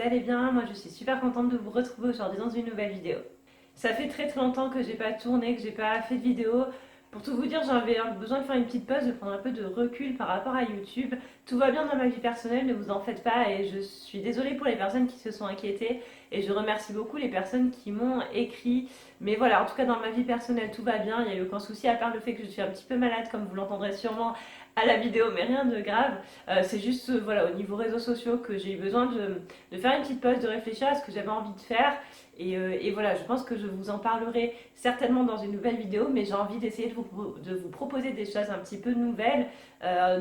allez bien. Moi je suis super contente de vous retrouver aujourd'hui dans une nouvelle vidéo. Ça fait très longtemps que j'ai pas tourné, que j'ai pas fait de vidéo. Pour tout vous dire, j'avais besoin de faire une petite pause, de prendre un peu de recul par rapport à YouTube. Tout va bien dans ma vie personnelle, ne vous en faites pas, et je suis désolée pour les personnes qui se sont inquiétées, et je remercie beaucoup les personnes qui m'ont écrit. Mais voilà, en tout cas dans ma vie personnelle, tout va bien, il n'y a eu aucun souci, à part le fait que je suis un petit peu malade, comme vous l'entendrez sûrement à la vidéo, mais rien de grave. C'est juste voilà, au niveau réseaux sociaux que j'ai eu besoin de faire une petite pause, de réfléchir à ce que j'avais envie de faire. Et voilà, je pense que je vous en parlerai certainement dans une nouvelle vidéo, mais j'ai envie d'essayer de vous proposer des choses un petit peu nouvelles,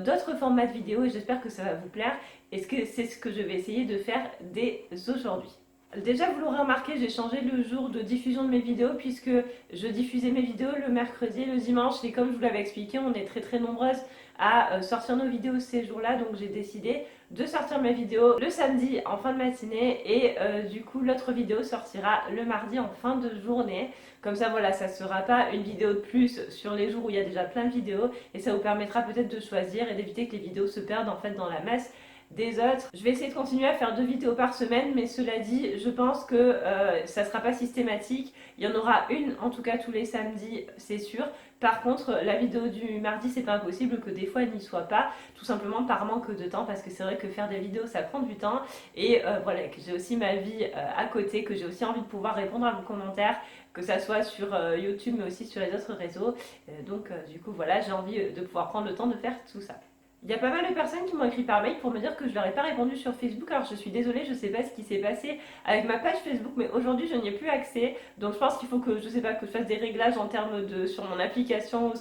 d'autres formats de vidéo, et j'espère que ça va vous plaire. Et c'est ce que je vais essayer de faire dès aujourd'hui. Déjà, vous l'aurez remarqué, j'ai changé le jour de diffusion de mes vidéos puisque je diffusais mes vidéos le mercredi et le dimanche. Et comme je vous l'avais expliqué, on est très nombreuses à sortir nos vidéos ces jours-là. Donc j'ai décidé de sortir mes vidéos le samedi en fin de matinée et du coup l'autre vidéo sortira le mardi en fin de journée. Comme ça voilà, ça sera pas une vidéo de plus sur les jours où il y a déjà plein de vidéos et ça vous permettra peut-être de choisir et d'éviter que les vidéos se perdent en fait dans la masse des autres. Je vais essayer de continuer à faire 2 vidéos par semaine, mais cela dit, je pense que ça ne sera pas systématique. Il y en aura une, en tout cas tous les samedis, c'est sûr. Par contre, la vidéo du mardi, c'est pas impossible que des fois elle n'y soit pas, tout simplement par manque de temps, parce que c'est vrai que faire des vidéos, ça prend du temps. Et voilà, que j'ai aussi ma vie à côté, que j'ai aussi envie de pouvoir répondre à vos commentaires, que ça soit sur YouTube, mais aussi sur les autres réseaux. Donc du coup, voilà, j'ai envie de pouvoir prendre le temps de faire tout ça. Il y a pas mal de personnes qui m'ont écrit par mail pour me dire que je leur ai pas répondu sur Facebook. Alors je suis désolée, je sais pas ce qui s'est passé avec ma page Facebook, mais aujourd'hui je n'y ai plus accès. Donc je pense qu'il faut que je sais pas que je fasse des réglages en termes de sur mon application ou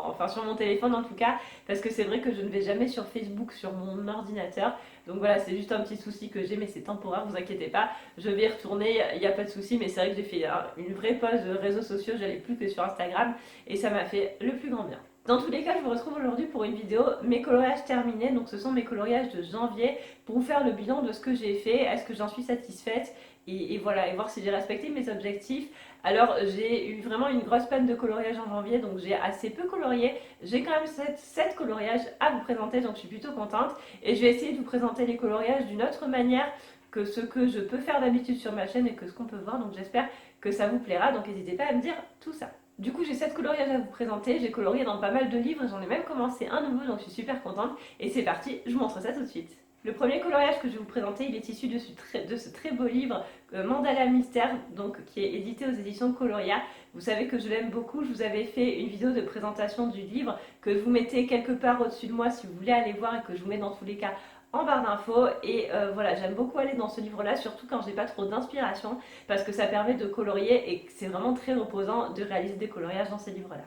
enfin sur mon téléphone en tout cas, parce que c'est vrai que je ne vais jamais sur Facebook sur mon ordinateur. Donc voilà, c'est juste un petit souci que j'ai, mais c'est temporaire, vous inquiétez pas. Je vais y retourner, il n'y a pas de souci, mais c'est vrai que j'ai fait une vraie pause de réseaux sociaux, j'allais plus que sur Instagram et ça m'a fait le plus grand bien. Dans tous les cas, je vous retrouve aujourd'hui pour une vidéo mes coloriages terminés. Donc ce sont mes coloriages de janvier pour vous faire le bilan de ce que j'ai fait, est-ce que j'en suis satisfaite et voilà, et voir si j'ai respecté mes objectifs. Alors j'ai eu vraiment une grosse panne de coloriage en janvier, donc j'ai assez peu colorié. J'ai quand même 7 coloriages à vous présenter, donc je suis plutôt contente. Et je vais essayer de vous présenter les coloriages d'une autre manière que ce que je peux faire d'habitude sur ma chaîne et que ce qu'on peut voir. Donc j'espère que ça vous plaira, donc n'hésitez pas à me dire tout ça. Du coup, j'ai 7 coloriages à vous présenter. J'ai colorié dans pas mal de livres. J'en ai même commencé un nouveau, donc je suis super contente. Et c'est parti, je vous montre ça tout de suite. Le premier coloriage que je vais vous présenter, il est issu de ce très beau livre Mandala Mystère, donc, qui est édité aux éditions Coloria. Vous savez que je l'aime beaucoup. Je vous avais fait une vidéo de présentation du livre que vous mettez quelque part au-dessus de moi si vous voulez aller voir et que je vous mets dans tous les cas en barre d'infos. Et voilà, j'aime beaucoup aller dans ce livre là, surtout quand j'ai pas trop d'inspiration, parce que ça permet de colorier et c'est vraiment très reposant de réaliser des coloriages dans ces livres là.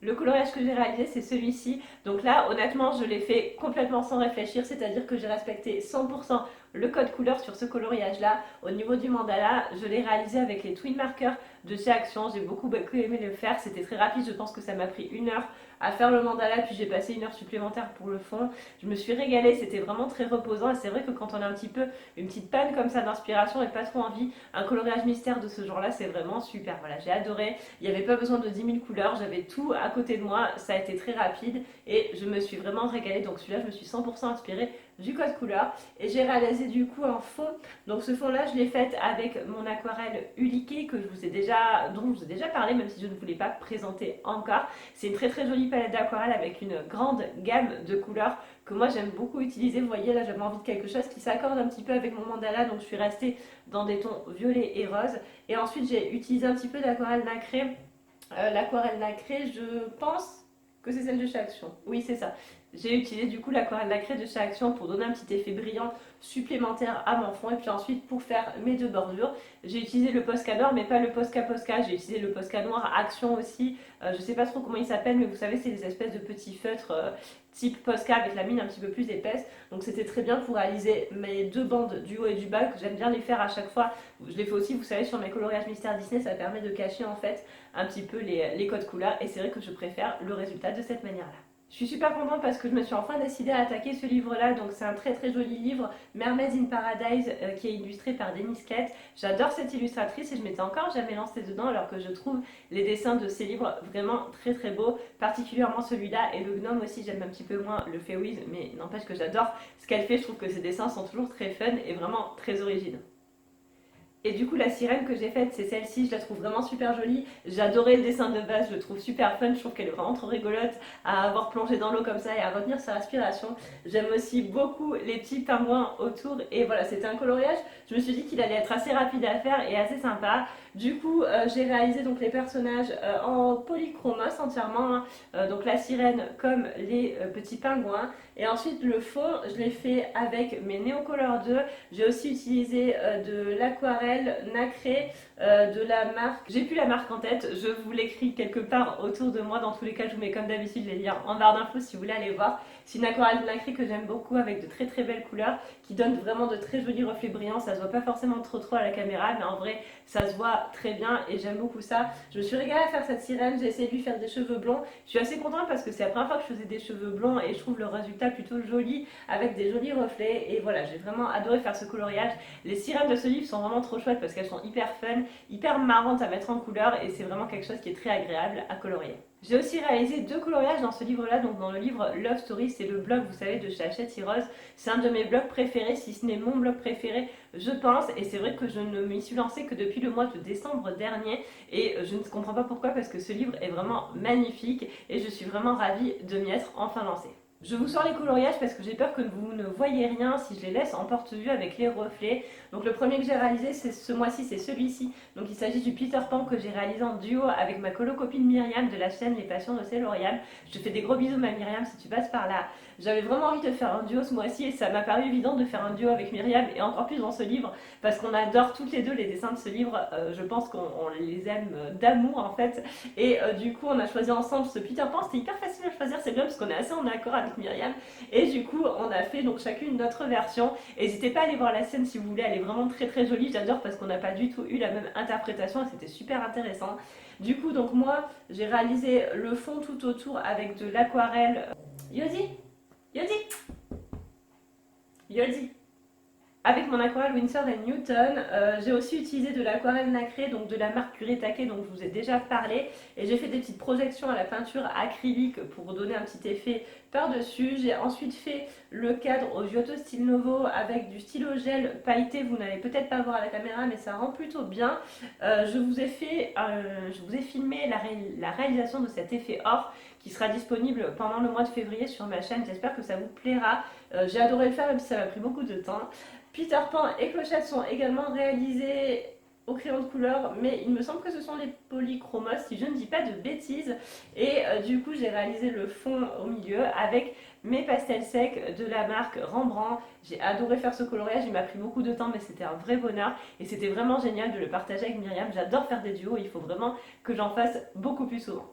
Le coloriage que j'ai réalisé, c'est celui-ci. Donc là, honnêtement, je l'ai fait complètement sans réfléchir, c'est-à-dire que j'ai respecté 100% le code couleur sur ce coloriage-là. Au niveau du mandala, je l'ai réalisé avec les twin markers de chez Action. J'ai beaucoup aimé le faire, c'était très rapide, je pense que ça m'a pris 1 heure à faire le mandala, puis j'ai passé 1 heure supplémentaire pour le fond. Je me suis régalée, c'était vraiment très reposant et c'est vrai que quand on a un petit peu une petite panne comme ça d'inspiration et pas trop envie, un coloriage mystère de ce genre-là, c'est vraiment super. Voilà, j'ai adoré. Il n'y avait pas besoin de 10 000 couleurs, j'avais tout à côté de moi, ça a été très rapide et je me suis vraiment régalée. Donc celui-là, je me suis 100% inspirée du code couleur et j'ai réalisé du coup un fond. Donc ce fond là je l'ai fait avec mon aquarelle Uliqué que dont je vous ai déjà parlé, même si je ne vous l'ai pas présenté encore. C'est une très jolie palette d'aquarelle avec une grande gamme de couleurs que moi j'aime beaucoup utiliser. Vous voyez là, j'avais envie de quelque chose qui s'accorde un petit peu avec mon mandala, donc je suis restée dans des tons violets et roses. Et ensuite j'ai utilisé un petit peu d'aquarelle nacrée. L'aquarelle nacrée, je pense que c'est celle de chez Action. Oui, c'est ça. J'ai utilisé du coup l'aquarelle nacrée de chez Action pour donner un petit effet brillant supplémentaire à mon fond. Et puis ensuite, pour faire mes 2 bordures, j'ai utilisé le Posca d'or, mais pas le Posca Posca. J'ai utilisé le Posca noir Action aussi. Je sais pas trop comment il s'appelle, mais vous savez, c'est des espèces de petits feutres type Posca avec la mine un petit peu plus épaisse. Donc c'était très bien pour réaliser mes 2 bandes du haut et du bas, que j'aime bien les faire à chaque fois. Je les fais aussi, vous savez, sur mes coloriages Mystère Disney, ça permet de cacher en fait un petit peu les codes couleurs. Et c'est vrai que je préfère le résultat de cette manière-là. Je suis super contente parce que je me suis enfin décidée à attaquer ce livre-là. Donc c'est un très très joli livre, Mermaids in Paradise, qui est illustré par Denise Kett. J'adore cette illustratrice et je m'étais encore jamais lancée dedans alors que je trouve les dessins de ces livres vraiment très très beaux, particulièrement celui-là et le gnome aussi. J'aime un petit peu moins le Feywild, mais n'empêche que j'adore ce qu'elle fait. Je trouve que ses dessins sont toujours très fun et vraiment très originaux. Et du coup, la sirène que j'ai faite, c'est celle-ci. Je la trouve vraiment super jolie. J'adorais le dessin de base, je le trouve super fun. Je trouve qu'elle est vraiment trop rigolote à avoir plongé dans l'eau comme ça et à retenir sa respiration. J'aime aussi beaucoup les petits pingouins autour. Et voilà, c'était un coloriage. Je me suis dit qu'il allait être assez rapide à faire et assez sympa. Du coup, j'ai réalisé donc les personnages en polychromos entièrement, hein. Donc la sirène comme les petits pingouins. Et ensuite, le fond, je l'ai fait avec mes Neocolor 2. J'ai aussi utilisé de l'aquarelle nacrée de la marque. J'ai plus la marque en tête, je vous l'écris quelque part autour de moi. Dans tous les cas, je vous mets comme d'habitude les liens en barre d'infos si vous voulez aller voir. C'est une aquarelle nacrée que j'aime beaucoup avec de très très belles couleurs qui donnent vraiment de très jolis reflets brillants. Ça se voit pas forcément trop à la caméra, mais en vrai, ça se voit très bien et j'aime beaucoup ça. Je me suis régalée à faire cette sirène, j'ai essayé de lui faire des cheveux blonds. Je suis assez contente parce que c'est la première fois que je faisais des cheveux blonds et je trouve le résultat plutôt joli avec des jolis reflets. Et voilà, j'ai vraiment adoré faire ce coloriage. Les sirènes de ce livre sont vraiment trop chouettes parce qu'elles sont hyper fun, hyper marrantes à mettre en couleur et c'est vraiment quelque chose qui est très agréable à colorier. J'ai aussi réalisé deux coloriages dans ce livre-là, donc dans le livre Love Story, c'est le blog, vous savez, de chez Hachette Heroes. C'est un de mes blogs préférés, si ce n'est mon blog préféré, je pense, et c'est vrai que je ne m'y suis lancée que depuis le mois de décembre dernier, et je ne comprends pas pourquoi, parce que ce livre est vraiment magnifique, et je suis vraiment ravie de m'y être enfin lancée. Je vous sors les coloriages parce que j'ai peur que vous ne voyez rien si je les laisse en porte-vue avec les reflets. Donc le premier que j'ai réalisé c'est ce mois-ci, c'est celui-ci. Donc il s'agit du Peter Pan que j'ai réalisé en duo avec ma colo-copine Myriam de la chaîne Les Passions de Céloriam. Je te fais des gros bisous ma Myriam si tu passes par là. J'avais vraiment envie de faire un duo ce mois-ci et ça m'a paru évident de faire un duo avec Myriam et encore plus dans ce livre parce qu'on adore toutes les deux les dessins de ce livre. Je pense qu'on les aime d'amour en fait. Et du coup on a choisi ensemble ce Peter Pan. C'était hyper facile à choisir, c'est bien parce qu'on est assez en accord avec Myriam. Et du coup on a fait donc chacune notre version. N'hésitez pas à aller voir la scène si vous voulez, elle est vraiment très très jolie. J'adore parce qu'on n'a pas du tout eu la même interprétation et c'était super intéressant. Du coup donc moi j'ai réalisé le fond tout autour avec de l'aquarelle. Yodi Yodi Yodi avec mon aquarelle Winsor & Newton. J'ai aussi utilisé de l'aquarelle nacrée, donc de la marque Kuretake dont je vous ai déjà parlé. Et j'ai fait des petites projections à la peinture acrylique pour donner un petit effet par-dessus. J'ai ensuite fait le cadre au Giotto Style Novo avec du stylo gel pailleté. Vous n'allez peut-être pas voir à la caméra, mais ça rend plutôt bien. Je vous ai filmé la réalisation de cet effet or qui sera disponible pendant le mois de février sur ma chaîne. J'espère que ça vous plaira. J'ai adoré le faire même si ça m'a pris beaucoup de temps. Peter Pan et Clochette sont également réalisés au crayon de couleur, mais il me semble que ce sont les polychromos si je ne dis pas de bêtises. Et du coup j'ai réalisé le fond au milieu avec mes pastels secs de la marque Rembrandt. J'ai adoré faire ce coloriage, il m'a pris beaucoup de temps mais c'était un vrai bonheur et c'était vraiment génial de le partager avec Myriam. J'adore faire des duos, il faut vraiment que j'en fasse beaucoup plus souvent.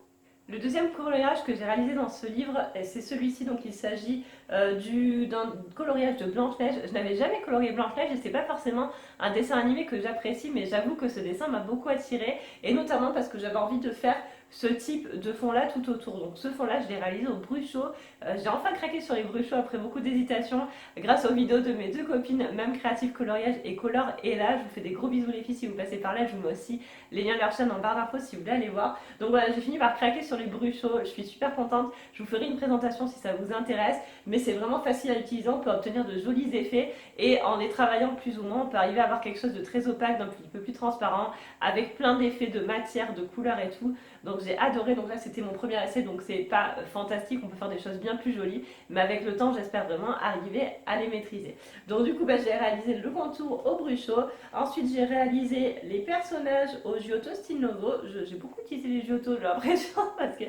Le deuxième coloriage que j'ai réalisé dans ce livre, c'est celui-ci, donc il s'agit d'un coloriage de Blanche-Neige. Je n'avais jamais colorié Blanche-Neige et c'est pas forcément un dessin animé que j'apprécie, mais j'avoue que ce dessin m'a beaucoup attirée, et notamment parce que j'avais envie de faire ce type de fond là tout autour. Donc ce fond là je l'ai réalisé au Bruchot. J'ai enfin craqué sur les Bruchot après beaucoup d'hésitation grâce aux vidéos de mes deux copines, même Créative Coloriage et Color. Et là je vous fais des gros bisous les filles si vous passez par là. Je vous mets aussi les liens de leur chaîne en barre d'infos si vous voulez aller voir. Donc voilà, j'ai fini par craquer sur les Bruchot. Je suis super contente. Je vous ferai une présentation si ça vous intéresse, mais c'est vraiment facile à utiliser. On peut obtenir de jolis effets et en les travaillant plus ou moins on peut arriver à avoir quelque chose de très opaque, d'un petit peu plus transparent, avec plein d'effets de matière, de couleurs et tout. Donc j'ai adoré. Donc là c'était mon premier essai, donc c'est pas fantastique, on peut faire des choses bien plus jolies, mais avec le temps j'espère vraiment arriver à les maîtriser. Donc du coup j'ai réalisé le contour au Bruchot. Ensuite j'ai réalisé les personnages au Giotto Style Novo. J'ai beaucoup utilisé les Giotto, j'ai l'impression, parce que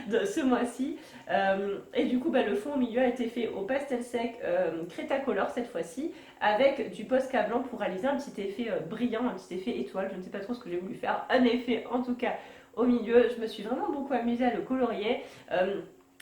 de ce mois-ci. Et du coup le fond au milieu a été fait au pastel sec Cretacolor cette fois-ci, avec du Posca blanc pour réaliser un petit effet brillant, un petit effet étoile. Je ne sais pas trop ce que j'ai voulu faire, un effet en tout cas au milieu. Je me suis vraiment beaucoup amusée à le colorier.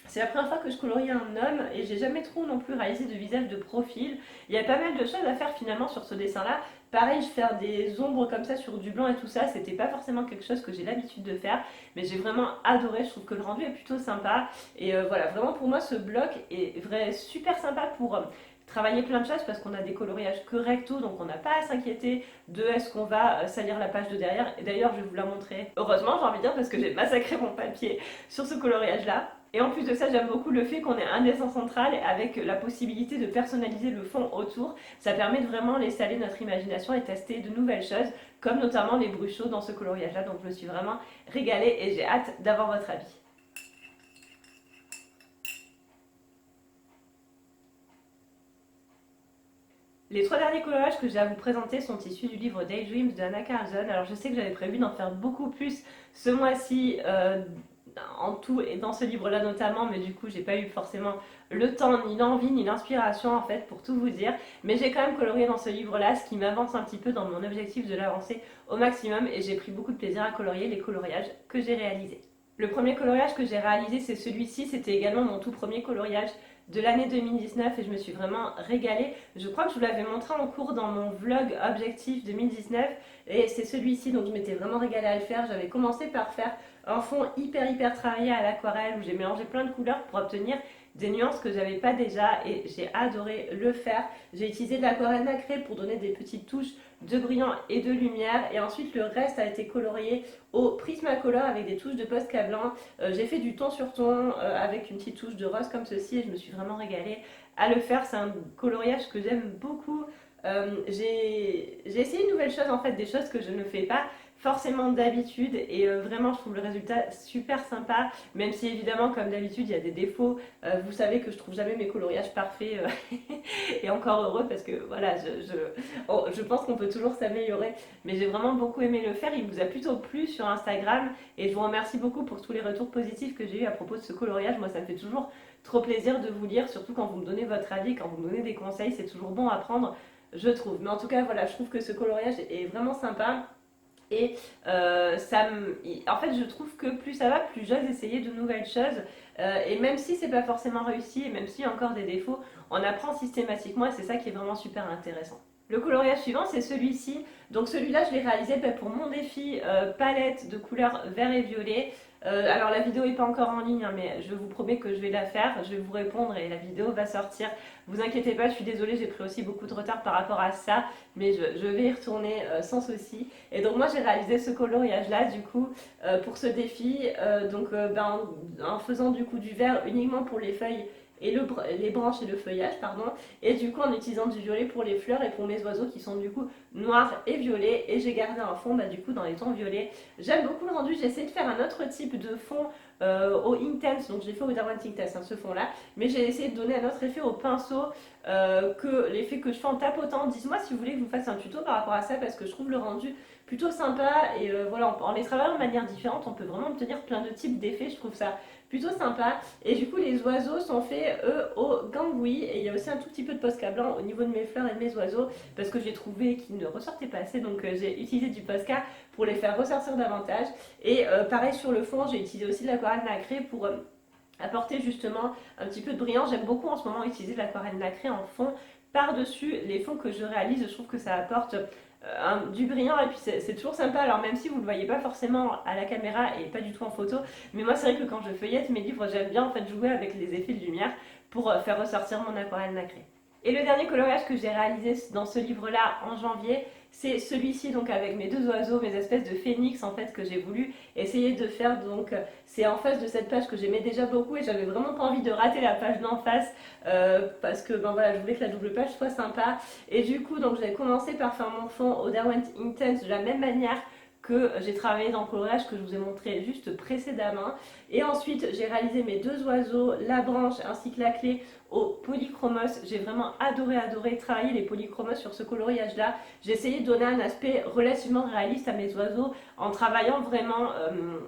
C'est la première fois que je colorie un homme et j'ai jamais trop non plus réalisé de visage de profil. Il y a pas mal de choses à faire finalement sur ce dessin là Pareil, faire des ombres comme ça sur du blanc et tout ça, c'était pas forcément quelque chose que j'ai l'habitude de faire, mais j'ai vraiment adoré, je trouve que le rendu est plutôt sympa. Et voilà, vraiment pour moi ce bloc est vrai, super sympa pour travailler plein de choses parce qu'on a des coloriages que recto, donc on n'a pas à s'inquiéter de est-ce qu'on va salir la page de derrière. Et d'ailleurs, je vais vous la montrer. Heureusement, j'ai envie de dire, parce que j'ai massacré mon papier sur ce coloriage-là. Et en plus de ça, j'aime beaucoup le fait qu'on ait un dessin central avec la possibilité de personnaliser le fond autour. Ça permet de vraiment laisser aller notre imagination et tester de nouvelles choses, comme notamment les bruits chauds dans ce coloriage-là. Donc je me suis vraiment régalée et j'ai hâte d'avoir votre avis. Les trois derniers coloriages que j'ai à vous présenter sont issus du livre Daydreams de Anna Carlson. Alors je sais que j'avais prévu d'en faire beaucoup plus ce mois-ci, en tout et dans ce livre-là notamment, mais du coup j'ai pas eu forcément le temps, ni l'envie, ni l'inspiration en fait pour tout vous dire. Mais j'ai quand même colorié dans ce livre-là, ce qui m'avance un petit peu dans mon objectif de l'avancer au maximum et j'ai pris beaucoup de plaisir à colorier les coloriages que j'ai réalisés. Le premier coloriage que j'ai réalisé, c'est celui-ci. C'était également mon tout premier coloriage de l'année 2019 et je me suis vraiment régalée. Je crois que je vous l'avais montré en cours dans mon vlog Objectif 2019 et c'est celui-ci, donc je m'étais vraiment régalée à le faire. J'avais commencé par faire un fond hyper travaillé à l'aquarelle où j'ai mélangé plein de couleurs pour obtenir des nuances que j'avais pas déjà et j'ai adoré le faire. J'ai utilisé de l'aquarelle nacrée pour donner des petites touches de brillant et de lumière et ensuite le reste a été colorié au Prismacolor avec des touches de Posca blanc. J'ai fait du ton sur ton avec une petite touche de rose comme ceci et je me suis vraiment régalée à le faire. C'est un coloriage que j'aime beaucoup. J'ai essayé une nouvelle chose en fait, des choses que je ne fais pas forcément d'habitude et vraiment je trouve le résultat super sympa, même si évidemment comme d'habitude il y a des défauts. Vous savez que je trouve jamais mes coloriages parfaits et encore heureux parce que voilà, je pense qu'on peut toujours s'améliorer, mais j'ai vraiment beaucoup aimé le faire. Il vous a plutôt plu sur Instagram et je vous remercie beaucoup pour tous les retours positifs que j'ai eu à propos de ce coloriage. Moi ça me fait toujours trop plaisir de vous lire, surtout quand vous me donnez votre avis, quand vous me donnez des conseils, c'est toujours bon à prendre, je trouve. Mais en tout cas voilà, je trouve que ce coloriage est vraiment sympa. Et en fait, je trouve que plus ça va, plus j'ose essayer de nouvelles choses. Et même si c'est pas forcément réussi, et même s'il y a encore des défauts, on apprend systématiquement et c'est ça qui est vraiment super intéressant. Le coloriage suivant, c'est celui-ci. Donc celui-là, je l'ai réalisé pour mon défi palette de couleurs vert et violet. Alors la vidéo n'est pas encore en ligne, hein, mais je vous promets que je vais la faire. Je vais vous répondre et la vidéo va sortir. Vous inquiétez pas, je suis désolée, j'ai pris aussi beaucoup de retard par rapport à ça, mais je vais y retourner sans souci. Et donc moi j'ai réalisé ce coloriage là du coup pour ce défi, en faisant du coup du vert uniquement pour les feuilles et les branches et le feuillage, pardon, et du coup en utilisant du violet pour les fleurs et pour mes oiseaux qui sont du coup noirs et violets, et j'ai gardé un fond du coup dans les tons violets. J'aime beaucoup le rendu, j'ai essayé de faire un autre type de fond au Intense, donc j'ai fait au Derwent Intense, hein, ce fond là, mais j'ai essayé de donner un autre effet au pinceau, que l'effet que je fais en tapotant. Dites-moi si vous voulez que je vous fasse un tuto par rapport à ça parce que je trouve le rendu plutôt sympa et voilà, en les travaillant de manière différente, on peut vraiment obtenir plein de types d'effets, je trouve ça plutôt sympa. Et du coup, les oiseaux sont faits, eux, au gangui. Et il y a aussi un tout petit peu de Posca blanc au niveau de mes fleurs et de mes oiseaux, parce que j'ai trouvé qu'ils ne ressortaient pas assez. Donc j'ai utilisé du Posca pour les faire ressortir davantage. Et pareil sur le fond, j'ai utilisé aussi de l'aquarelle nacrée pour apporter justement un petit peu de brillant. J'aime beaucoup en ce moment utiliser de l'aquarelle nacrée en fond par-dessus les fonds que je réalise. Je trouve que ça apporte du brillant et puis c'est toujours sympa. Alors même si vous ne le voyez pas forcément à la caméra et pas du tout en photo, mais moi c'est vrai que quand je feuillette mes livres, j'aime bien en fait jouer avec les effets de lumière pour faire ressortir mon aquarelle nacrée. Et le dernier coloriage que j'ai réalisé dans ce livre-là en janvier, c'est celui-ci, donc avec mes deux oiseaux, mes espèces de phénix en fait que j'ai voulu essayer de faire. Donc c'est en face de cette page que j'aimais déjà beaucoup et j'avais vraiment pas envie de rater la page d'en face parce que ben voilà, je voulais que la double page soit sympa. Et du coup, donc j'ai commencé par faire mon fond au Derwent Intense de la même manière que j'ai travaillé dans le coloriage que je vous ai montré juste précédemment. Et ensuite, j'ai réalisé mes deux oiseaux, la branche ainsi que la clé au polychromos. J'ai vraiment adoré travailler les polychromos sur ce coloriage-là. J'ai essayé de donner un aspect relativement réaliste à mes oiseaux en travaillant vraiment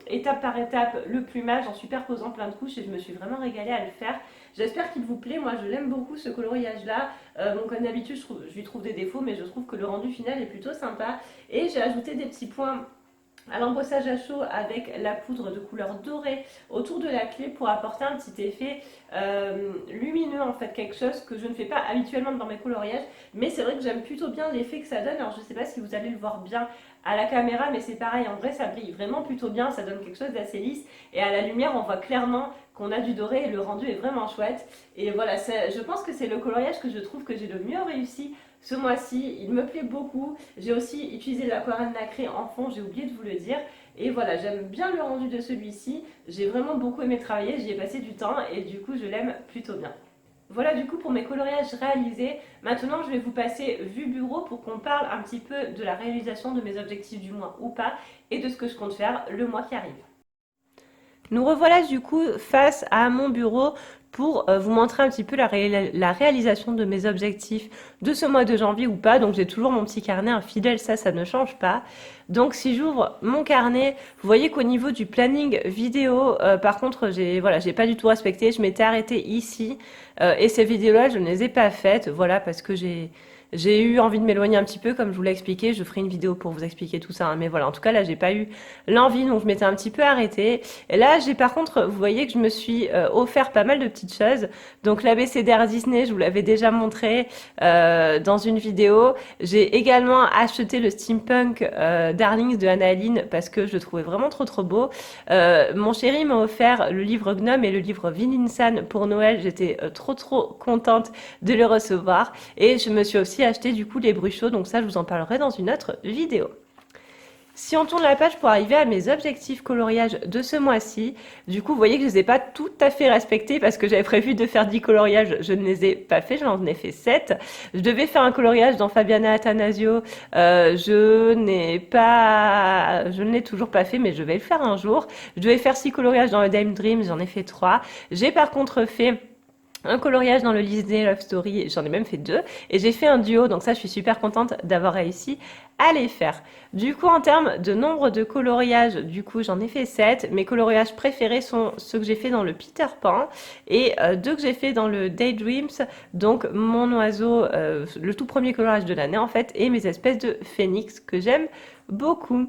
étape par étape le plumage, en superposant plein de couches et je me suis vraiment régalée à le faire. J'espère qu'il vous plaît, moi je l'aime beaucoup ce coloriage-là. Bon, comme d'habitude, je lui trouve des défauts, mais je trouve que le rendu final est plutôt sympa. Et j'ai ajouté des petits points à l'embossage à chaud avec la poudre de couleur dorée autour de la clé pour apporter un petit effet lumineux en fait, quelque chose que je ne fais pas habituellement dans mes coloriages, mais c'est vrai que j'aime plutôt bien l'effet que ça donne. Alors je ne sais pas si vous allez le voir bien à la caméra, mais c'est pareil, en vrai ça brille vraiment plutôt bien, ça donne quelque chose d'assez lisse et à la lumière on voit clairement qu'on a du doré et le rendu est vraiment chouette. Et voilà, je pense que c'est le coloriage que je trouve que j'ai le mieux réussi ce mois-ci. Il me plaît beaucoup. J'ai aussi utilisé l'aquarelle nacrée en fond, j'ai oublié de vous le dire. Et voilà, j'aime bien le rendu de celui-ci. J'ai vraiment beaucoup aimé travailler, j'y ai passé du temps et du coup je l'aime plutôt bien. Voilà du coup pour mes coloriages réalisés. Maintenant je vais vous passer vue bureau pour qu'on parle un petit peu de la réalisation de mes objectifs du mois ou pas et de ce que je compte faire le mois qui arrive. Nous revoilà du coup face à mon bureau pour vous montrer un petit peu la réalisation de mes objectifs de ce mois de janvier ou pas. Donc j'ai toujours mon petit carnet infidèle, ça ne change pas. Donc si j'ouvre mon carnet, vous voyez qu'au niveau du planning vidéo, par contre j'ai pas du tout respecté. Je m'étais arrêtée ici et ces vidéos-là je ne les ai pas faites, voilà, parce que j'ai eu envie de m'éloigner un petit peu, comme je vous l'ai expliqué. Je ferai une vidéo pour vous expliquer tout ça, hein. Mais voilà, en tout cas, là, j'ai pas eu l'envie, donc je m'étais un petit peu arrêtée. Et là, j'ai par contre, vous voyez que je me suis offert pas mal de petites choses. Donc l'ABCDR Disney, je vous l'avais déjà montré dans une vidéo. J'ai également acheté le Steampunk Darlings de Annaline parce que je le trouvais vraiment trop beau. Mon chéri m'a offert le livre Gnome et le livre Vininsan pour Noël. J'étais trop contente de le recevoir. Et je me suis aussi acheté du coup les bruchots, donc ça je vous en parlerai dans une autre vidéo. Si on tourne la page pour arriver à mes objectifs coloriage de ce mois-ci, du coup vous voyez que je ne les ai pas tout à fait respectés parce que j'avais prévu de faire 10 coloriages, je ne les ai pas fait, j'en ai fait 7. Je devais faire un coloriage dans Fabiana Attanasio, je ne l'ai toujours pas fait mais je vais le faire un jour. Je devais faire 6 coloriages dans le Dame Dreams, j'en ai fait 3. J'ai par contre fait un coloriage dans le Disney Love Story, j'en ai même fait 2, et j'ai fait un duo, donc ça je suis super contente d'avoir réussi à les faire. Du coup en termes de nombre de coloriages, du coup j'en ai fait 7, mes coloriages préférés sont ceux que j'ai fait dans le Peter Pan, et 2 que j'ai fait dans le Daydreams, donc mon oiseau, le tout premier coloriage de l'année en fait, et mes espèces de phénix que j'aime beaucoup.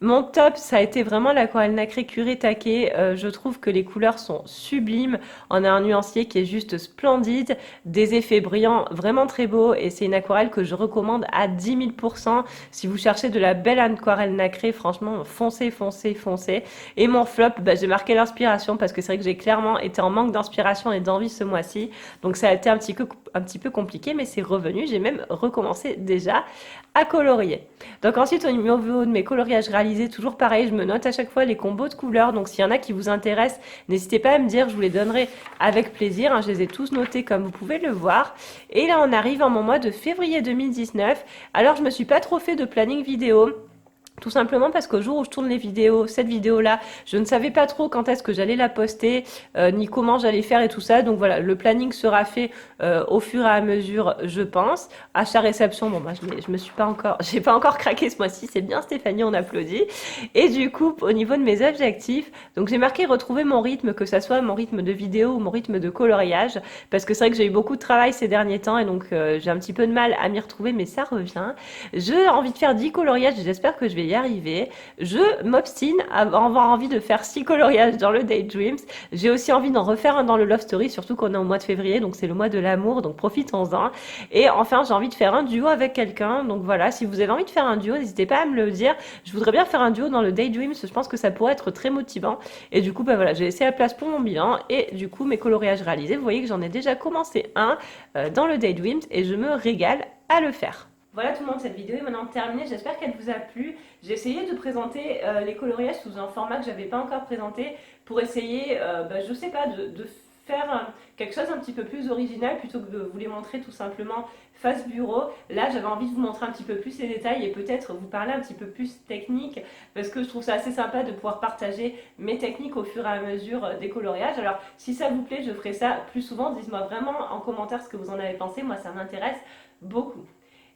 Mon top, ça a été vraiment l'aquarelle nacrée curé taqué. Je trouve que les couleurs sont sublimes. On a un nuancier qui est juste splendide, des effets brillants vraiment très beaux et c'est une aquarelle que je recommande à 10 000%. Si vous cherchez de la belle aquarelle nacrée, franchement, foncez, foncez, foncez. Et mon flop, j'ai marqué l'inspiration parce que c'est vrai que j'ai clairement été en manque d'inspiration et d'envie ce mois-ci. Donc ça a été un petit peu compliqué, mais c'est revenu. J'ai même recommencé déjà à colorier. Donc ensuite, au niveau de mes coloriages réalisés, toujours pareil, je me note à chaque fois les combos de couleurs. Donc s'il y en a qui vous intéressent, n'hésitez pas à me dire, je vous les donnerai avec plaisir, hein. Je les ai tous notés comme vous pouvez le voir. Et là, on arrive en mon mois de février 2019. Alors, je me suis pas trop fait de planning vidéo. Tout simplement parce qu'au jour où je tourne les vidéos, cette vidéo-là, je ne savais pas trop quand est-ce que j'allais la poster, ni comment j'allais faire et tout ça. Donc voilà, le planning sera fait au fur et à mesure, je pense. Achat réception, bon je me suis pas encore, j'ai pas encore craqué ce mois-ci. C'est bien Stéphanie, on applaudit. Et du coup, au niveau de mes objectifs, donc j'ai marqué retrouver mon rythme, que ça soit mon rythme de vidéo ou mon rythme de coloriage, parce que c'est vrai que j'ai eu beaucoup de travail ces derniers temps et donc j'ai un petit peu de mal à m'y retrouver, mais ça revient. J'ai envie de faire 10 coloriages, j'espère que je vais y arriver. Je m'obstine à avoir envie de faire 6 coloriages dans le Daydreams. J'ai aussi envie d'en refaire un dans le Love Story, surtout qu'on est au mois de février, donc c'est le mois de l'amour, donc profitons-en. Et enfin, j'ai envie de faire un duo avec quelqu'un. Donc voilà, si vous avez envie de faire un duo, n'hésitez pas à me le dire. Je voudrais bien faire un duo dans le Daydreams, je pense que ça pourrait être très motivant. Et du coup, voilà, j'ai laissé la place pour mon bilan. Et du coup, mes coloriages réalisés, vous voyez que j'en ai déjà commencé un dans le Daydreams et je me régale à le faire. Voilà tout le monde, cette vidéo est maintenant terminée, j'espère qu'elle vous a plu. J'ai essayé de présenter les coloriages sous un format que je n'avais pas encore présenté pour essayer, je sais pas, de faire quelque chose un petit peu plus original plutôt que de vous les montrer tout simplement face bureau. Là, j'avais envie de vous montrer un petit peu plus les détails et peut-être vous parler un petit peu plus technique parce que je trouve ça assez sympa de pouvoir partager mes techniques au fur et à mesure des coloriages. Alors, si ça vous plaît, je ferai ça plus souvent. Dites-moi vraiment en commentaire ce que vous en avez pensé. Moi, ça m'intéresse beaucoup.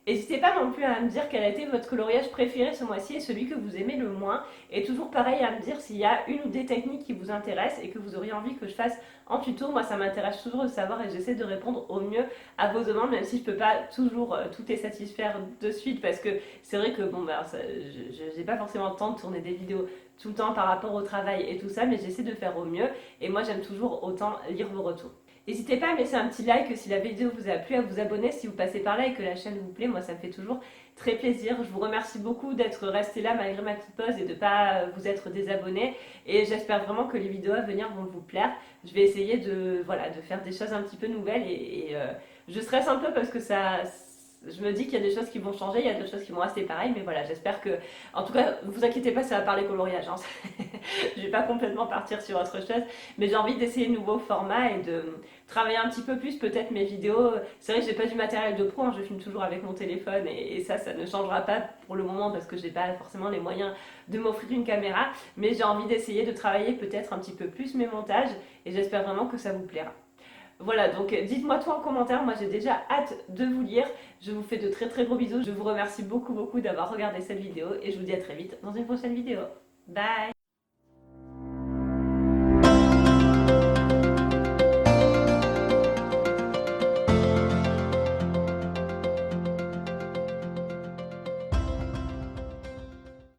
N'hésitez pas non plus à me dire quel a été votre coloriage préféré ce mois-ci et celui que vous aimez le moins. Et toujours pareil à me dire s'il y a une ou des techniques qui vous intéressent et que vous auriez envie que je fasse en tuto. Moi, ça m'intéresse toujours de savoir et j'essaie de répondre au mieux à vos demandes, même si je peux pas toujours tout les satisfaire de suite parce que c'est vrai que bon, bah, je n'ai pas forcément le temps de tourner des vidéos tout le temps par rapport au travail et tout ça, mais j'essaie de faire au mieux. Et moi, j'aime toujours autant lire vos retours. N'hésitez pas à me laisser un petit like si la vidéo vous a plu, à vous abonner si vous passez par là et que la chaîne vous plaît. Moi, ça me fait toujours très plaisir. Je vous remercie beaucoup d'être resté là malgré ma petite pause et de ne pas vous être désabonné. Et j'espère vraiment que les vidéos à venir vont vous plaire. Je vais essayer de, voilà, de faire des choses un petit peu nouvelles et je stresse un peu parce que ça... Je me dis qu'il y a des choses qui vont changer, il y a des choses qui vont rester pareilles, mais voilà, j'espère que... En tout cas, ne vous inquiétez pas, ça va parler coloriage. Hein. Je vais pas complètement partir sur autre chose, mais j'ai envie d'essayer de nouveaux formats et de travailler un petit peu plus peut-être mes vidéos. C'est vrai que j'ai pas du matériel de pro, hein, je filme toujours avec mon téléphone et ça ne changera pas pour le moment parce que j'ai pas forcément les moyens de m'offrir une caméra, mais j'ai envie d'essayer de travailler peut-être un petit peu plus mes montages et j'espère vraiment que ça vous plaira. Voilà, donc dites-moi tout en commentaire, moi j'ai déjà hâte de vous lire. Je vous fais de très très gros bisous, je vous remercie beaucoup d'avoir regardé cette vidéo et je vous dis à très vite dans une prochaine vidéo. Bye!